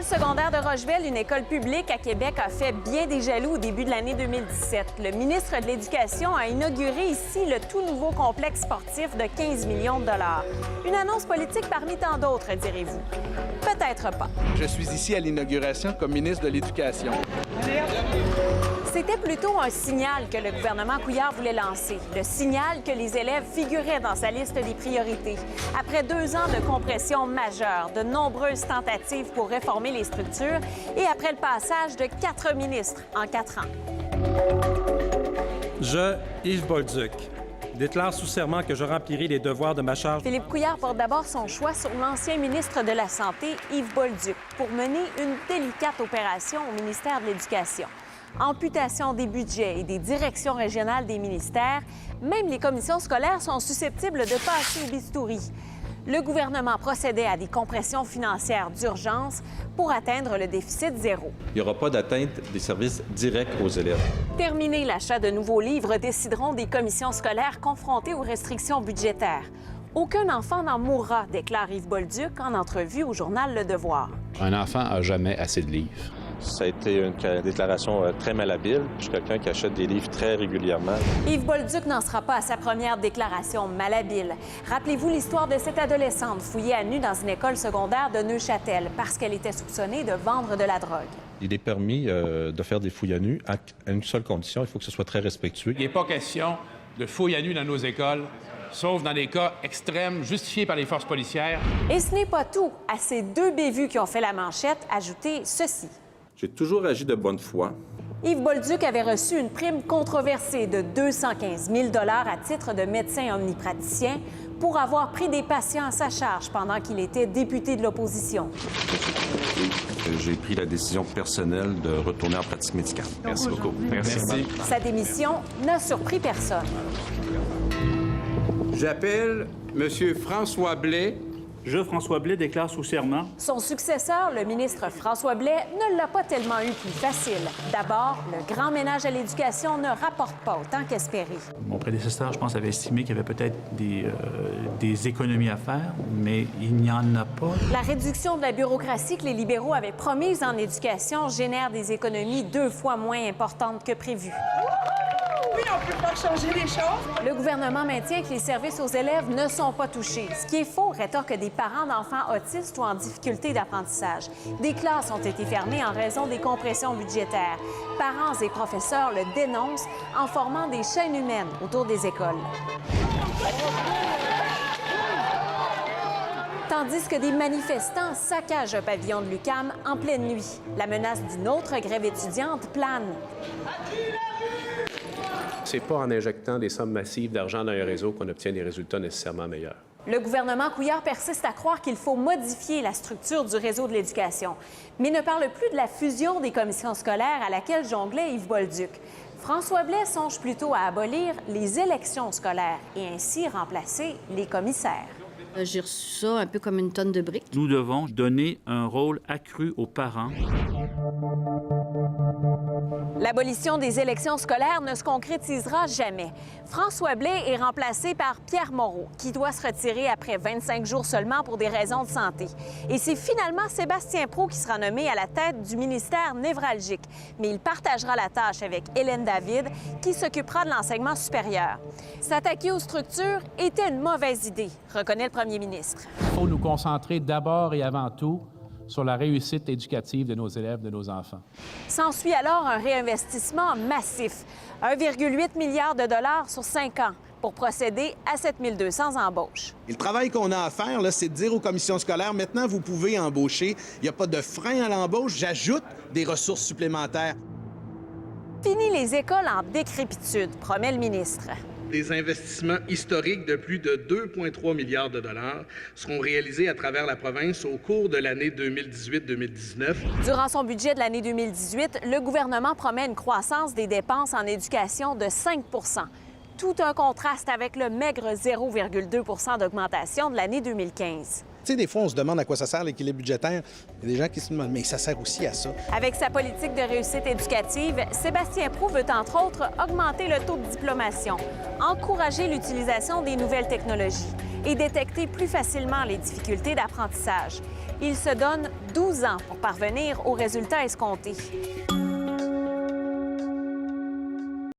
L'école secondaire de Rocheville, une école publique à Québec, a fait bien des jaloux au début de l'année 2017. Le ministre de l'Éducation a inauguré ici le tout nouveau complexe sportif de 15 millions de dollars. Une annonce politique parmi tant d'autres, direz-vous? Peut-être pas. Je suis ici à l'inauguration comme ministre de l'Éducation. C'était plutôt un signal que le gouvernement Couillard voulait lancer. Le signal que les élèves figuraient dans sa liste des priorités. Après 2 ans de compression majeure, de nombreuses tentatives pour réformer les structures et après le passage de 4 ministres en 4 ans. Je, Yves Bolduc, déclare sous serment que je remplirai les devoirs de ma charge. Philippe Couillard porte d'abord son choix sur l'ancien ministre de la Santé, Yves Bolduc, pour mener une délicate opération au ministère de l'Éducation. Amputation des budgets et des directions régionales des ministères, même les commissions scolaires sont susceptibles de passer au bistouri. Le gouvernement procédait à des compressions financières d'urgence pour atteindre le déficit zéro. Il n'y aura pas d'atteinte des services directs aux élèves. Terminer l'achat de nouveaux livres décideront des commissions scolaires confrontées aux restrictions budgétaires. Aucun enfant n'en mourra, déclare Yves Bolduc en entrevue au journal Le Devoir. Un enfant n'a jamais assez de livres. Ça a été une déclaration très malhabile. Je suis quelqu'un qui achète des livres très régulièrement. Yves Bolduc n'en sera pas à sa première déclaration malhabile. Rappelez-vous l'histoire de cette adolescente fouillée à nu dans une école secondaire de Neuchâtel parce qu'elle était soupçonnée de vendre de la drogue. Il est permis de faire des fouilles à nu à une seule condition, il faut que ce soit très respectueux. Il n'est pas question de fouilles à nu dans nos écoles, sauf dans des cas extrêmes justifiés par les forces policières. Et ce n'est pas tout. À ces 2 bévues qui ont fait la manchette, ajoutez ceci. J'ai toujours agi de bonne foi. Yves Bolduc avait reçu une prime controversée de 215 000 $ à titre de médecin omnipraticien pour avoir pris des patients à sa charge pendant qu'il était député de l'opposition. J'ai pris la décision personnelle de retourner en pratique médicale. Merci beaucoup. Merci. Sa démission n'a surpris personne. J'appelle M. François Blais. Je, François Blais, déclare sous serment. Son successeur, le ministre François Blais, ne l'a pas tellement eu plus facile. D'abord, le grand ménage à l'éducation ne rapporte pas autant qu'espéré. Mon prédécesseur, je pense, avait estimé qu'il y avait peut-être des économies à faire, mais il n'y en a pas. La réduction de la bureaucratie que les libéraux avaient promise en éducation génère des économies 2 fois moins importantes que prévu. Oui, on peut pas changer les choses. Le gouvernement maintient que les services aux élèves ne sont pas touchés. Ce qui est faux, rétorquent des parents d'enfants autistes ou en difficulté d'apprentissage. Des classes ont été fermées en raison des compressions budgétaires. Parents et professeurs le dénoncent en formant des chaînes humaines autour des écoles. Tandis que des manifestants saccagent un pavillon de l'UQAM en pleine nuit. La menace d'une autre grève étudiante plane. C'est pas en injectant des sommes massives d'argent dans un réseau qu'on obtient des résultats nécessairement meilleurs. Le gouvernement Couillard persiste à croire qu'il faut modifier la structure du réseau de l'éducation, mais ne parle plus de la fusion des commissions scolaires à laquelle jonglait Yves Bolduc. François Blais songe plutôt à abolir les élections scolaires et ainsi remplacer les commissaires. J'ai reçu ça un peu comme une tonne de briques. Nous devons donner un rôle accru aux parents. L'abolition des élections scolaires ne se concrétisera jamais. François Blais est remplacé par Pierre Moreau, qui doit se retirer après 25 jours seulement pour des raisons de santé. Et c'est finalement Sébastien Proulx qui sera nommé à la tête du ministère névralgique. Mais il partagera la tâche avec Hélène David, qui s'occupera de l'enseignement supérieur. S'attaquer aux structures était une mauvaise idée, reconnaît le premier ministre. Il faut nous concentrer d'abord et avant tout sur la réussite éducative de nos élèves, de nos enfants. S'ensuit alors un réinvestissement massif, 1,8 milliard de dollars sur 5 ans, pour procéder à 7 200 embauches. Et le travail qu'on a à faire, là, c'est de dire aux commissions scolaires, maintenant, vous pouvez embaucher. Il n'y a pas de frein à l'embauche. J'ajoute des ressources supplémentaires. Fini les écoles en décrépitude, promet le ministre. Des investissements historiques de plus de 2,3 milliards de dollars seront réalisés à travers la province au cours de l'année 2018-2019. Durant son budget de l'année 2018, le gouvernement promet une croissance des dépenses en éducation de 5 %. Tout un contraste avec le maigre 0,2 d'augmentation de l'année 2015. Tu sais, des fois, on se demande à quoi ça sert l'équilibre budgétaire. Il y a des gens qui se demandent, mais ça sert aussi à ça. Avec sa politique de réussite éducative, Sébastien Proulx veut entre autres augmenter le taux de diplomation, encourager l'utilisation des nouvelles technologies et détecter plus facilement les difficultés d'apprentissage. Il se donne 12 ans pour parvenir aux résultats escomptés.